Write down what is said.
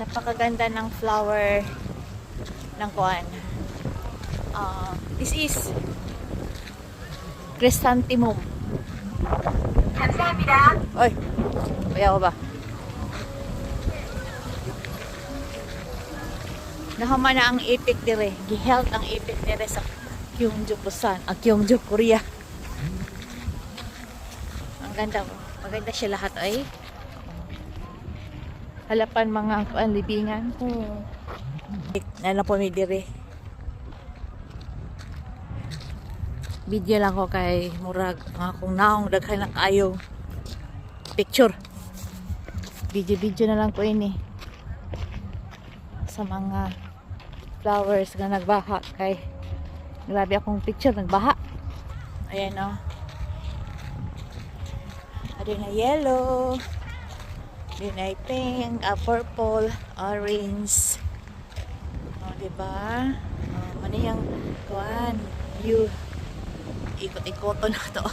Napakaganda ng flower ng kuan. This is chrysanthemum. Oy, kaya ko ba? Nahama na ang ipik dire. Giheld ang ipik dire sa Gyeongju, Busan. Gyeongju, Korea. Ang ganda mo. Maganda siya lahat ay. Halapan mga libingan. Nala po mi dire. Video lang ko kay murag mga kung naong daghan ng kayo picture. Video na lang ko ini sa mga flowers na nagbaha kay grabe akong picture nagbaha. Ayan o. Ada na yellow, ada na pink, purple, orange. Diba? Ano yung kuan? View. Ikot-ikoto na to.